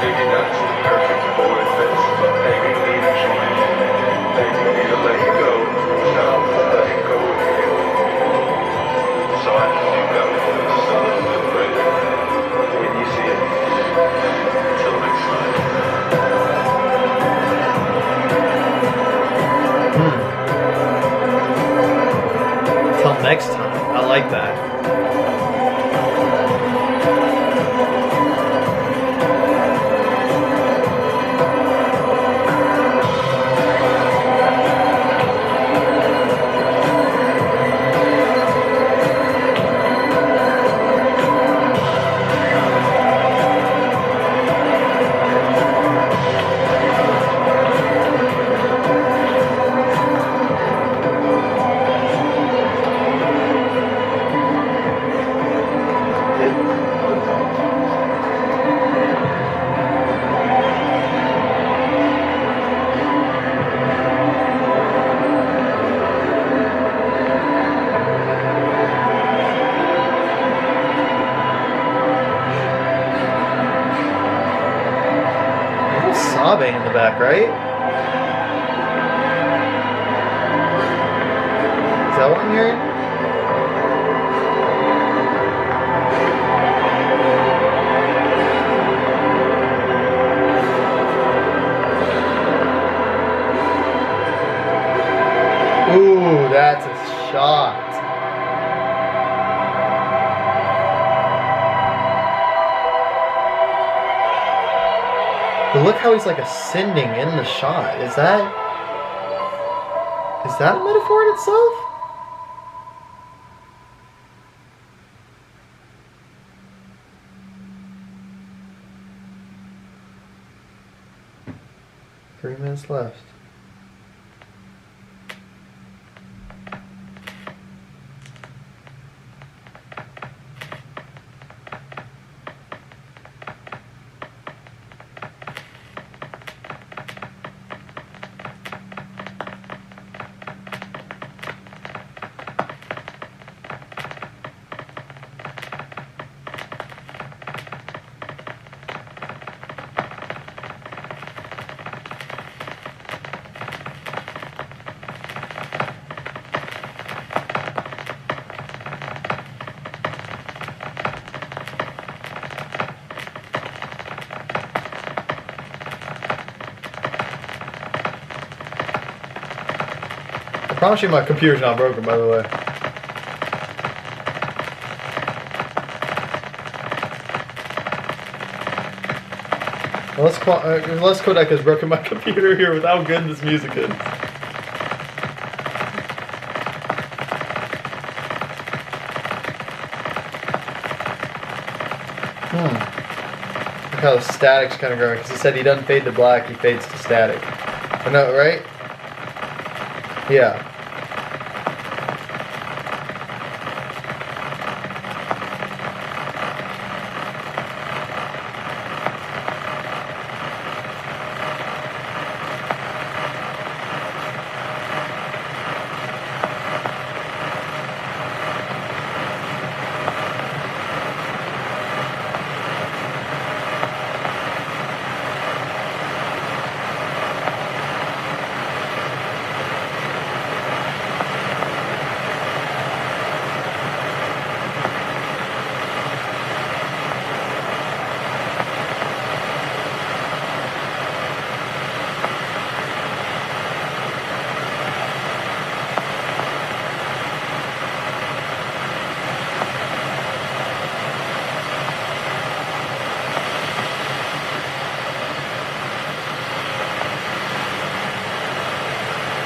Maybe that's the perfect coincidence, but begging me to join in, begging me to let you go, without letting go of you. So I think that one is a little bit brighter when you see it. Until next time. Till next time. I like that. Sobbing in the back, right? Is that what I'm hearing? Ooh, that's a shot. But look how he's like ascending in the shot. Is that a metaphor in itself? Three minutes left. I promise you my computer's not broken, by the way. Unless Quadeca has broken my computer here with how good this music is. Look how the static's kind of growing, because he said he doesn't fade to black, he fades to static. I know, right? Yeah.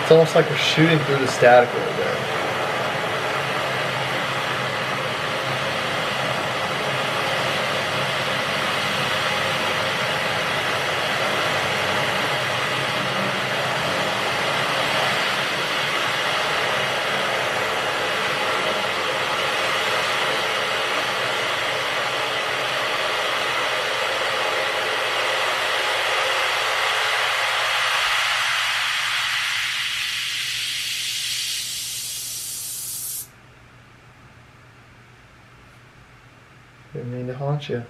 It's almost like we're shooting through the static a little bit. Didn't mean to haunt you.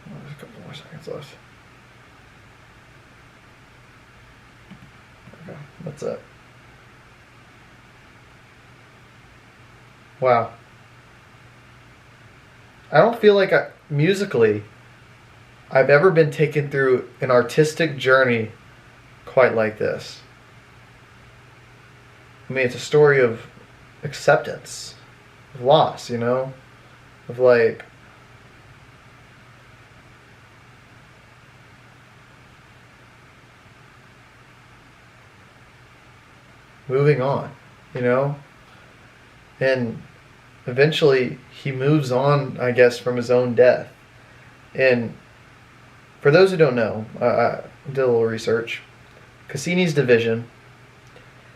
There's a couple more seconds left. Okay, that's it. Wow. I don't feel like musically I've ever been taken through an artistic journey quite like this. I mean, it's a story of acceptance, of loss, you know? Of like, moving on, you know? And eventually he moves on, I guess, from his own death. And for those who don't know, I did a little research. Cassini's division,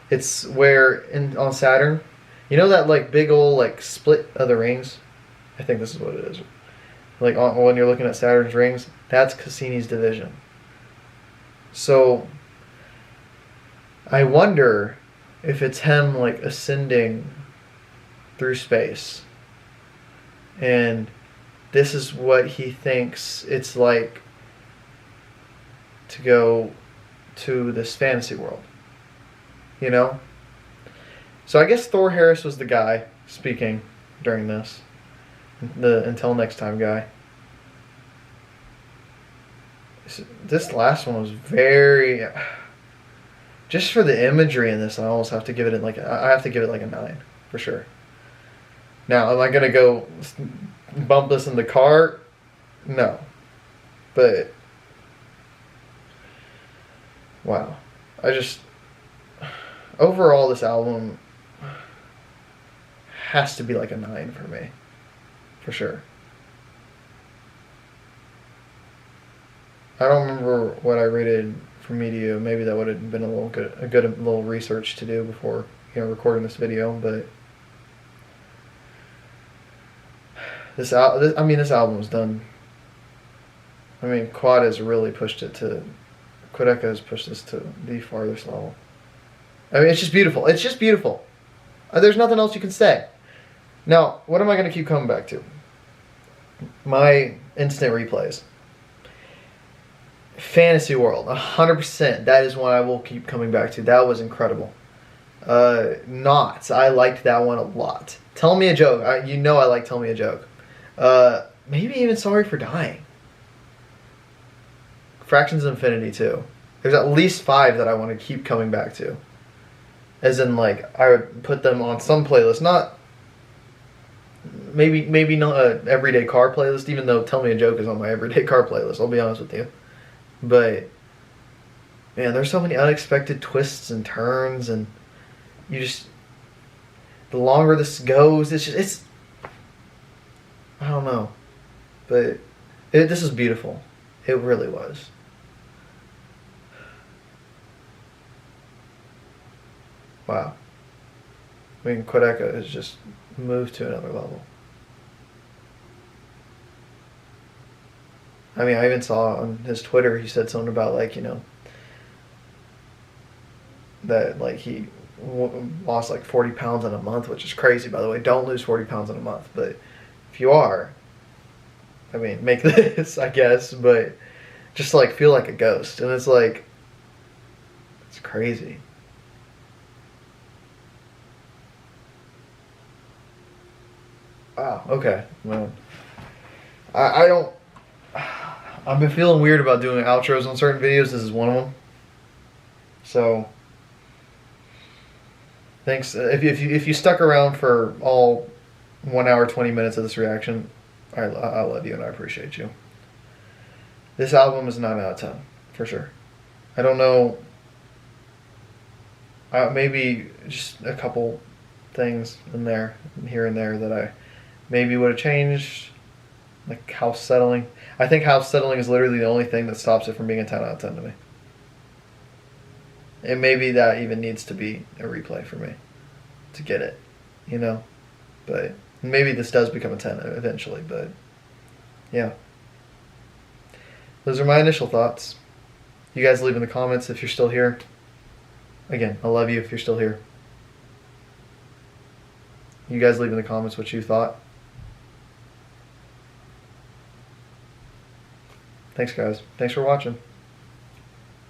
it's where on Saturn, you know that like big old like split of the rings? I think this is what it is. Like when you're looking at Saturn's rings, that's Cassini's division. So I wonder if it's him like ascending through space. And this is what he thinks it's like to go to this fantasy world. You know? So I guess Thor Harris was the guy speaking during this. The Until Next Time guy. This last one was very... Just for the imagery in this, I almost have to give it like I have to give it like a 9 for sure. Now, am I gonna go bump this in the car? No, but wow, overall this album has to be like a 9 for me, for sure. I don't remember what I rated for media. Maybe that would have been a good little research to do before recording this video. But this album was done. I mean, Quadeca has really pushed it to. Quadeca has pushed this to the farthest level. I mean, it's just beautiful. It's just beautiful. There's nothing else you can say. Now, what am I going to keep coming back to? My instant replays. Fantasy World, 100%. That is one I will keep coming back to. That was incredible. Knots. I liked that one a lot. Tell Me a Joke. I like Tell Me a Joke. Maybe even Sorry for Dying. Fractions of Infinity too. There's at least 5 that I want to keep coming back to. As in, like, I would put them on some playlist. Not... Maybe not an everyday car playlist, even though Tell Me a Joke is on my everyday car playlist. I'll be honest with you. But, man, there's so many unexpected twists and turns, and you just, the longer this goes, it's I don't know. But this is beautiful. It really was. Wow. I mean, Quadeca has just moved to another level. I mean, I even saw on his Twitter, he said something about, like, that, like, he lost, like, 40 pounds in a month, which is crazy, by the way. Don't lose 40 pounds in a month. But if you are, I mean, make this, I guess. But just, like, feel like a ghost. And it's, like, it's crazy. Wow, okay. Well, I don't... I've been feeling weird about doing outros on certain videos. This is one of them. So, thanks. If you stuck around for all 1 hour 20 minutes of this reaction, I love you and I appreciate you. This album is 9 out of 10 for sure. I don't know. Maybe just a couple things in there, here and there, that I maybe would have changed. Like house settling. I think house settling is literally the only thing that stops it from being a 10 out of 10 to me. And maybe that even needs to be a replay for me to get it, But maybe this does become a 10 eventually, but yeah. Those are my initial thoughts. You guys leave in the comments if you're still here. Again, I love you if you're still here. You guys leave in the comments what you thought. Thanks, guys. Thanks for watching.